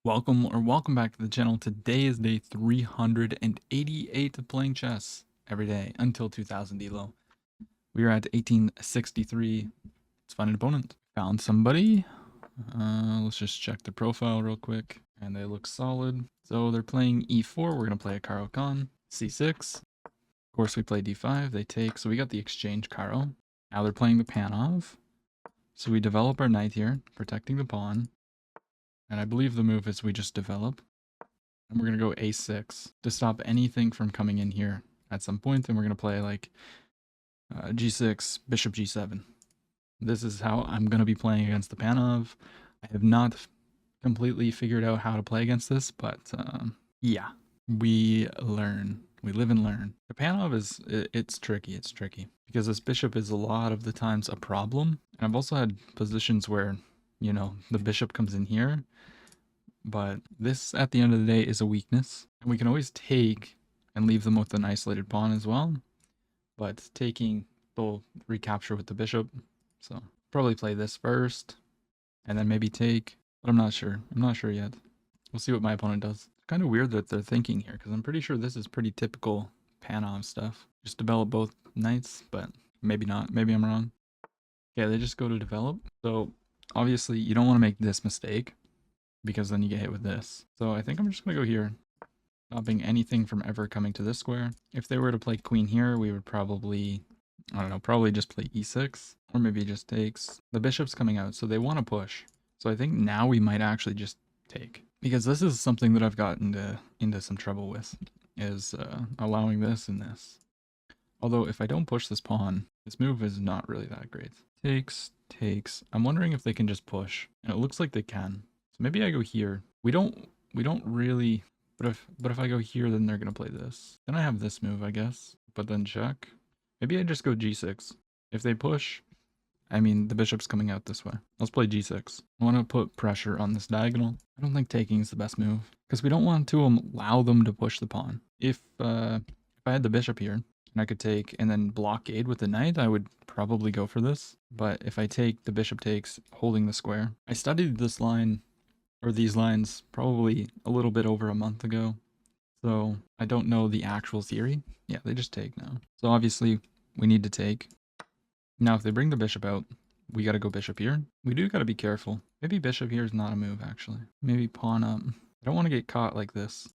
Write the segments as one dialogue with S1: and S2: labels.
S1: Welcome back to the channel. Today is day 388 of playing chess every day until 2000 elo. We are at 1863. Let's find an opponent. Found somebody. Let's just check the profile real quick. And they look solid. So they're playing e4. We're going to play a Caro Khan. c6. Of course, we play d5. They take. So we got the exchange Caro. Now they're playing the Panov. So we develop our knight here, protecting the pawn. And I believe the move is we just develop. And we're going to go a6 to stop anything from coming in here at some point. And we're going to play like g6, bishop g7. This is how I'm going to be playing against the Panov. I have not completely figured out how to play against this, but yeah, we learn. We live and learn. The Panov it's tricky. It's tricky because this bishop is a lot of the times a problem. And I've also had positions where, you know, the bishop comes in here. But this, at the end of the day, is a weakness. And we can always take and leave them with an isolated pawn as well. But taking, they'll recapture with the bishop. So probably play this first. And then maybe take. But I'm not sure. I'm not sure yet. We'll see what my opponent does. It's kind of weird that they're thinking here. Because I'm pretty sure this is pretty typical Panov stuff. Just develop both knights. But maybe not. Maybe I'm wrong. Yeah, they just go to develop. So obviously you don't want to make this mistake, because then you get hit with this. So I think I'm just going to go here, stopping anything from ever coming to this square. If they were to play queen here, we would probably, I don't know, probably just play e6, or maybe it just takes. The bishop's coming out, so they want to push. So I think now we might actually just take, because this is something that I've gotten into some trouble with, is allowing this and this. Although if I don't push this pawn, this move is not really that great. Takes, takes. I'm wondering if they can just push, and it looks like they can. So maybe I go here. We don't really, but if I go here, then they're gonna play this. Then I have this move, I guess. But then check. Maybe I just go g6. If they push, I mean the bishop's coming out this way. Let's play g6. I want to put pressure on this diagonal. I don't think taking is the best move because we don't want to allow them to push the pawn. If I had the bishop here and I could take and then blockade with the knight, I would probably go for this. But if I take, the bishop takes, holding the square. I studied this line, or these lines, probably a little bit over a month ago. So I don't know the actual theory. Yeah, they just take now. So obviously we need to take. Now if they bring the bishop out, we got to go bishop here. We do got to be careful. Maybe bishop here is not a move actually. Maybe pawn up. I don't want to get caught like this.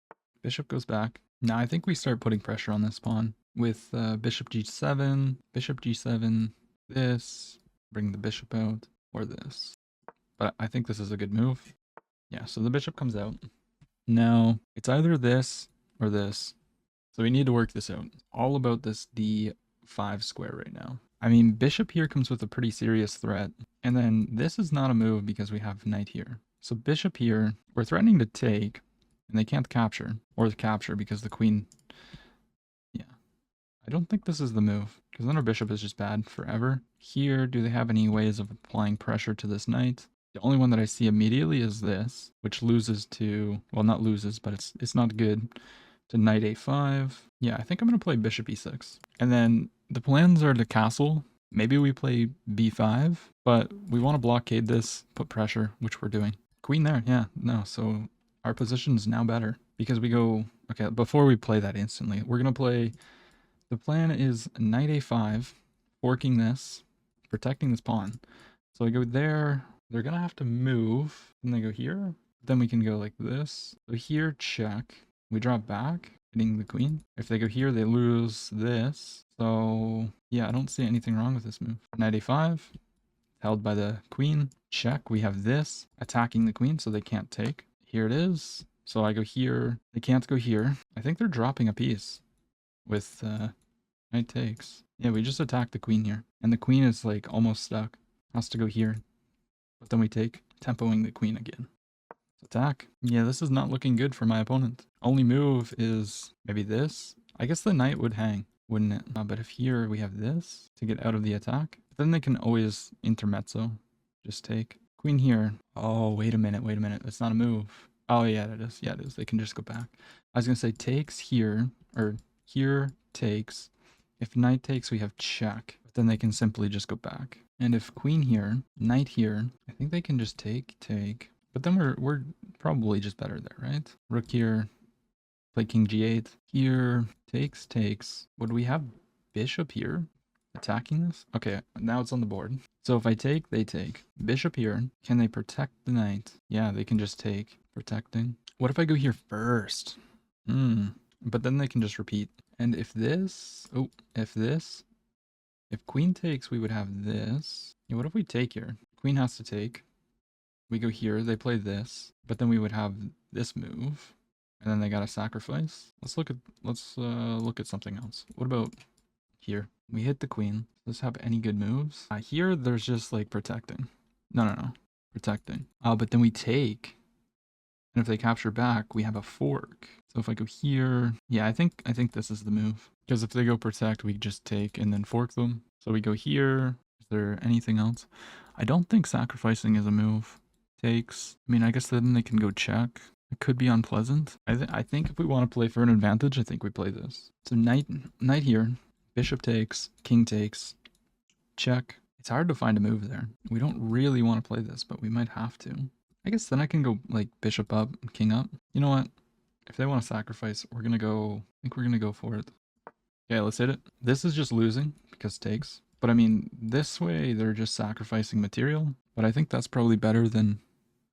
S1: Bishop goes back. Now I think we start putting pressure on this pawn with bishop g7, this, bring the bishop out, or this. But I think this is a good move. Yeah, so the bishop comes out. Now, it's either this or this. So we need to work this out. All about this d5 square right now. I mean, bishop here comes with a pretty serious threat. And then this is not a move because we have knight here. So bishop here, we're threatening to take, and they can't capture. Or capture because the queen... Yeah. I don't think this is the move, because then our bishop is just bad forever. Here, do they have any ways of applying pressure to this knight? The only one that I see immediately is this, which loses to, well, not loses, but it's not good, to knight a5. Yeah, I think I'm going to play bishop e6. And then the plans are to castle. Maybe we play b5, but we want to blockade this, put pressure, which we're doing. Queen there, yeah, no, so our position is now better because we go, okay, before we play that instantly, we're going to play, the plan is knight a5, forking this, protecting this pawn. So I go there. They're going to have to move. And they go here. Then we can go like this. So here, check. We drop back, hitting the queen. If they go here, they lose this. So yeah, I don't see anything wrong with this move. Knight a5, held by the queen. Check. We have this, attacking the queen, so they can't take. Here it is. So I go here. They can't go here. I think they're dropping a piece with knight takes. Yeah, we just attack the queen here. And the queen is like almost stuck. Has to go here. But then we take, tempoing the queen again. Attack. Yeah, this is not looking good for my opponent. Only move is maybe this. I guess the knight would hang, wouldn't it? But if here we have this to get out of the attack, then they can always intermezzo. Just take. Queen here. Oh, wait a minute, wait a minute. That's not a move. Oh, yeah, it is. Yeah, it is. They can just go back. I was going to say takes here, or here takes. If knight takes, we have check. But then they can simply just go back. And if queen here, knight here, I think they can just take. But then we're probably just better there, right? Rook here, play king g8. Here, takes. Would we have bishop here attacking this? Okay, now it's on the board. So if I take, they take. Bishop here. Can they protect the knight? Yeah, they can just take. Protecting. What if I go here first? But then they can just repeat. And if this... Oh, if queen takes, we would have this. Yeah, what if we take here? Queen has to take. We go here, they play this. But then we would have this move. And then they gotta sacrifice. Let's look at something else. What about here? We hit the queen. Does this have any good moves? Here, there's just like protecting. No. Protecting. But then we take. And if they capture back, we have a fork. So if I go here, yeah, I think this is the move. Because if they go protect, we just take and then fork them. So we go here. Is there anything else? I don't think sacrificing is a move. Takes. I mean, I guess then they can go check. It could be unpleasant. I think if we want to play for an advantage, I think we play this. So knight here. Bishop takes. King takes. Check. It's hard to find a move there. We don't really want to play this, but we might have to. I guess then I can go like bishop up, king up. You know what? If they want to sacrifice, we're going to go... I think we're going to go for it. Okay, let's hit it. This is just losing because takes. But I mean, this way they're just sacrificing material. But I think that's probably better than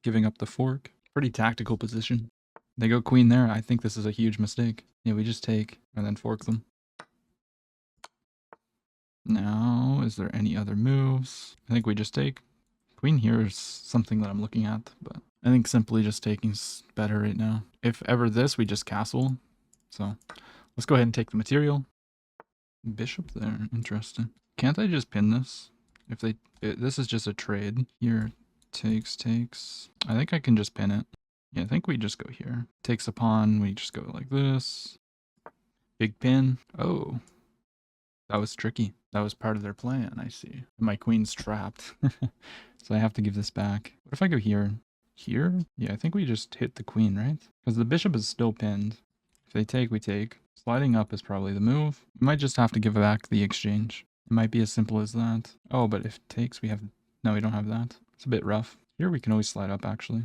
S1: giving up the fork. Pretty tactical position. They go queen there. I think this is a huge mistake. Yeah, we just take and then fork them. Now, is there any other moves? I think we just take. Queen here is something that I'm looking at, but I think simply just taking's better right now. If ever this, we just castle. So let's go ahead and take the material. Bishop there, interesting. Can't I just pin this? If they, this is just a trade. Here, takes. I think I can just pin it. Yeah, I think we just go here. Takes a pawn, we just go like this. Big pin. Oh, that was tricky. That was part of their plan, I see. My queen's trapped. So I have to give this back. What if I go here? Here? Yeah, I think we just hit the queen, right? Because the bishop is still pinned. If they take, we take. Sliding up is probably the move. We might just have to give back the exchange. It might be as simple as that. Oh, but if it takes, we have... No, we don't have that. It's a bit rough. Here we can always slide up, actually.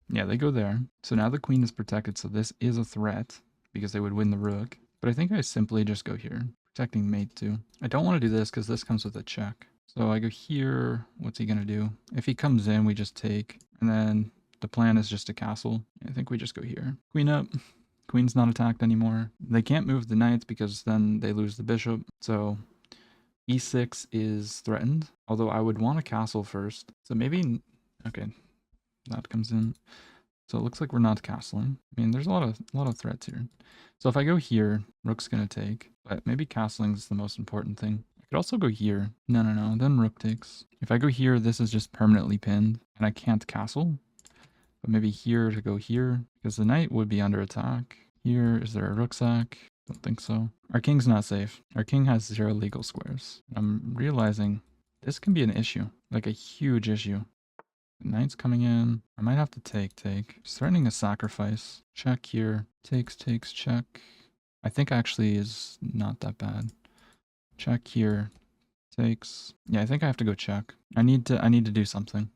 S1: Yeah, they go there. So now the queen is protected, so this is a threat. Because they would win the rook. But I think I simply just go here. Protecting mate too. I don't want to do this because this comes with a check. So I go here. What's he going to do? If he comes in, we just take. And then the plan is just a castle. I think we just go here. Queen up. Queen's not attacked anymore. They can't move the knights because then they lose the bishop. So e6 is threatened. Although I would want a castle first. So maybe... Okay. That comes in. So it looks like we're not castling. I mean, there's a lot of threats here. So if I go here, rook's going to take. But maybe castling is the most important thing. I could also go here. No. Then rook takes. If I go here, this is just permanently pinned. And I can't castle. But maybe here to go here. Because the knight would be under attack. Here, is there a rook sack? Don't think so. Our king's not safe. Our king has 0 legal squares. I'm realizing this can be an issue. Like a huge issue. Knight's coming in. I might have to take. He's threatening a sacrifice. Check here. Takes, check. I think actually is not that bad. Check here. Takes. Yeah, I think I have to go check. I need to do something.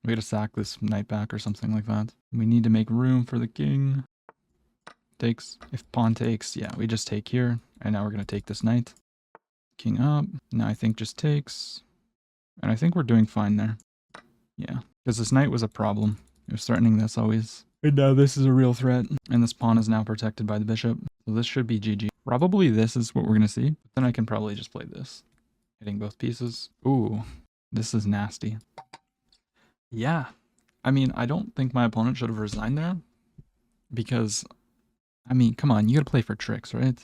S1: We gotta sack this knight back or something like that. We need to make room for the king. Takes. If pawn takes, yeah, we just take here. And now we're gonna take this knight. King up. Now I think just takes. And I think we're doing fine there. Yeah, because this knight was a problem. It was threatening this always. And now this is a real threat. And this pawn is now protected by the bishop. So this should be GG. Probably this is what we're going to see. But then I can probably just play this. Hitting both pieces. Ooh, this is nasty. Yeah. I mean, I don't think my opponent should have resigned there. Because, I mean, come on. You got to play for tricks, right?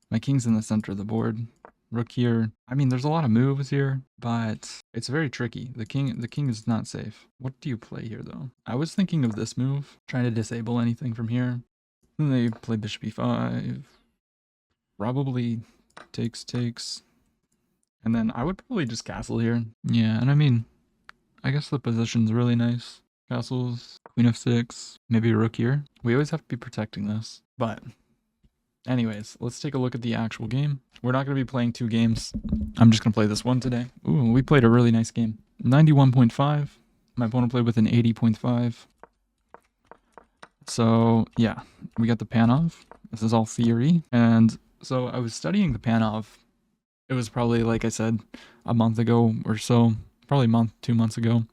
S1: My king's in the center of the board. Rook here. I mean, there's a lot of moves here, but it's very tricky. The king is not safe. What do you play here, though? I was thinking of this move, trying to disable anything from here. Then they play bishop e5. Probably takes. And then I would probably just castle here. Yeah, and I mean, I guess the position's really nice. Castles, queen f6, maybe a rook here. We always have to be protecting this, but... Anyways, let's take a look at the actual game. We're not going to be playing 2 games. I'm just going to play this one today. Ooh, we played a really nice game. 91.5. My opponent played with an 80.5. So yeah, we got the Panov. This is all theory. And so I was studying the Panov. It was probably, like I said, a month ago or so, probably a month, 2 months ago,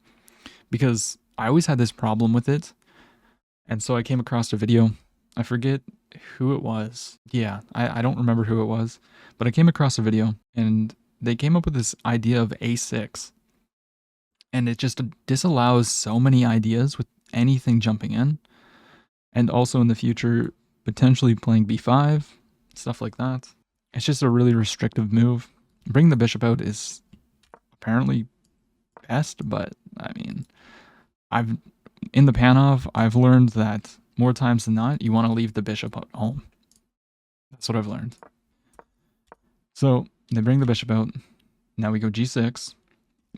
S1: because I always had this problem with it. And so I came across a video. I forget who it was. Yeah, I don't remember who it was, but I came across a video and they came up with this idea of A6. And it just disallows so many ideas with anything jumping in. And also in the future, potentially playing b5, stuff like that. It's just a really restrictive move. Bring the bishop out is apparently best, but I mean, in the Panov, I've learned that more times than not, you want to leave the bishop at home. That's what I've learned. So they bring the bishop out. Now we go g6,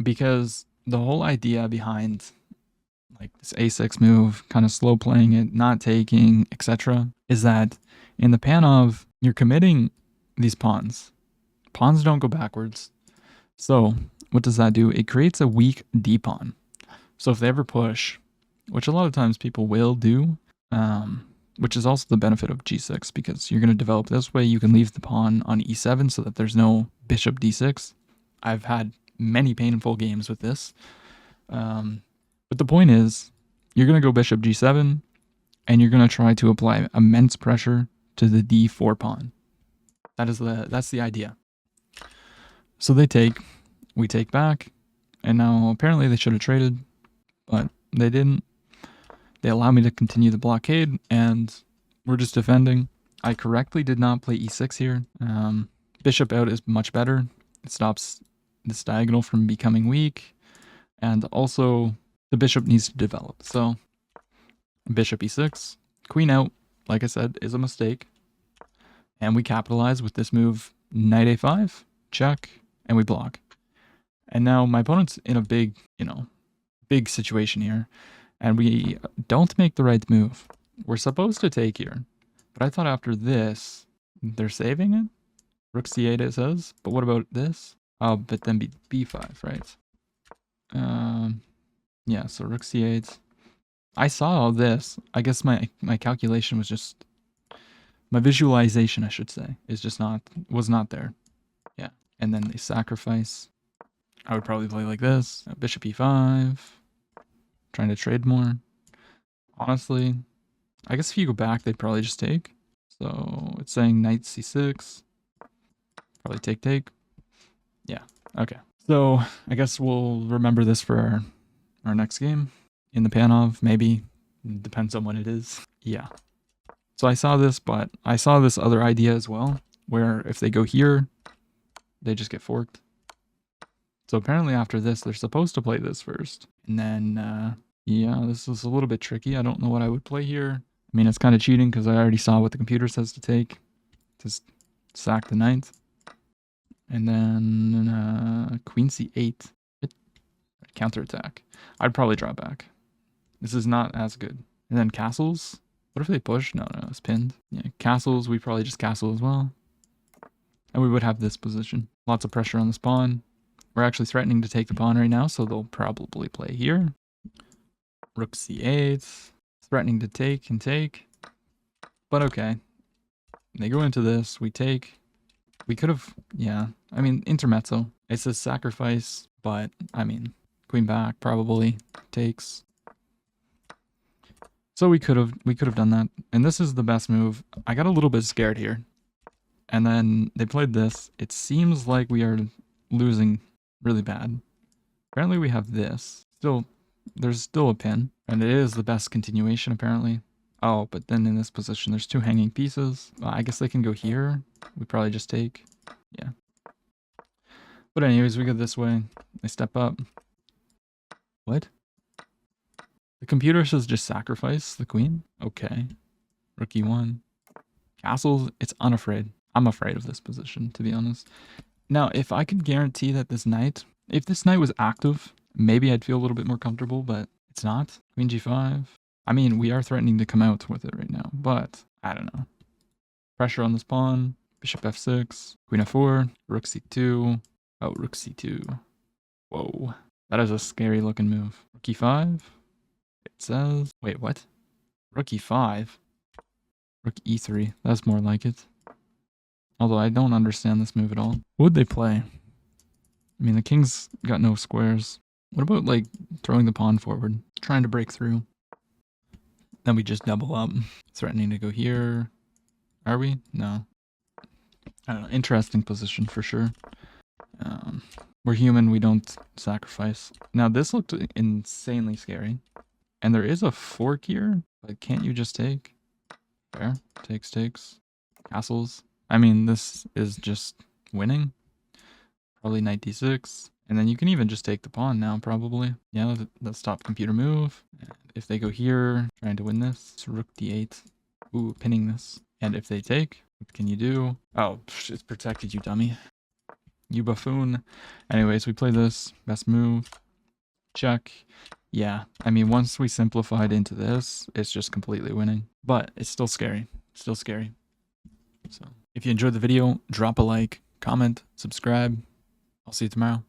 S1: because the whole idea behind like this a6 move, kind of slow playing it, not taking, etc., is that in the Panov, you're committing these pawns. Pawns don't go backwards. So what does that do? It creates a weak d pawn. So if they ever push, which a lot of times people will do, which is also the benefit of g6, because you're going to develop this way. You can leave the pawn on e7 so that there's no bishop d6. I've had many painful games with this. But the point is, you're going to go bishop g7, and you're going to try to apply immense pressure to the d4 pawn. That's the idea. So they take, we take back, and now apparently they should have traded, but they didn't. They allow me to continue the blockade, and we're just defending. I correctly did not play e6 here. Bishop out is much better. It stops this diagonal from becoming weak, and also the bishop needs to develop. So bishop e6, queen out, like I said, is a mistake. And we capitalize with this move, knight a5, check, and we block. And now my opponent's in a big, big situation here. And we don't make the right move. We're supposed to take here. But I thought after this, they're saving it. Rook c8 it says. But what about this? Oh, but then b5, right? Yeah, so rook c8. I saw all this. I guess my calculation was just... My visualization, I should say, was not there. Yeah. And then they sacrifice. I would probably play like this. Bishop e5. Trying to trade more. Honestly, I guess if you go back, they'd probably just take. So it's saying knight c6. Probably take. Yeah, okay. So I guess we'll remember this for our next game. In the Panov, maybe. Depends on when it is. Yeah. So I saw this, but I saw this other idea as well, where if they go here, they just get forked. So apparently after this, they're supposed to play this first. And then, yeah, this is a little bit tricky. I don't know what I would play here. I mean, it's kind of cheating because I already saw what the computer says to take. Just sack the knight. And then queen c8. Counterattack. I'd probably draw back. This is not as good. And then castles. What if they push? No, it's pinned. Yeah, castles, we probably just castle as well. And we would have this position. Lots of pressure on this pawn. We're actually threatening to take the pawn right now, so they'll probably play here. Rook c8. Threatening to take and take. But okay. They go into this. We take. We could have... Yeah. I mean, intermezzo. It says sacrifice, but, I mean, queen back probably takes. So we could have done that. And this is the best move. I got a little bit scared here. And then they played this. It seems like we are losing really bad. Apparently we have this. There's still a pin. And it is the best continuation apparently. Oh, but then in this position there's two hanging pieces. I guess they can go here. We probably just take. Yeah. But anyways, we go this way. They step up. What? The computer says just sacrifice the queen? Okay. Rook e1. Castles, it's unafraid. I'm afraid of this position, to be honest. Now, if I could guarantee that if this knight was active, maybe I'd feel a little bit more comfortable, but it's not. Queen g5. I mean, we are threatening to come out with it right now, but I don't know. Pressure on this pawn. Bishop f6. Queen f4. Rook c2. Oh, rook c2. Whoa. That is a scary looking move. Rook e5. It says, wait, what? Rook e5. Rook e3. That's more like it. Although I don't understand this move at all. What would they play? I mean, the king's got no squares. What about, like, throwing the pawn forward? Trying to break through. Then we just double up. Threatening to go here. Are we? No. I don't know. Interesting position for sure. We're human. We don't sacrifice. Now, this looked insanely scary. And there is a fork here. But can't you just take? Fair. Takes. Castles. I mean, this is just winning. Probably knight d6. And then you can even just take the pawn now, probably. Yeah, let's stop computer move. And if they go here, trying to win this, it's rook d8. Ooh, pinning this. And if they take, what can you do? Oh, it's protected, you dummy. You buffoon. Anyways, we play this. Best move. Check. Yeah, I mean, once we simplified into this, it's just completely winning. But it's still scary. Still scary. So, if you enjoyed the video, drop a like, comment, subscribe. I'll see you tomorrow.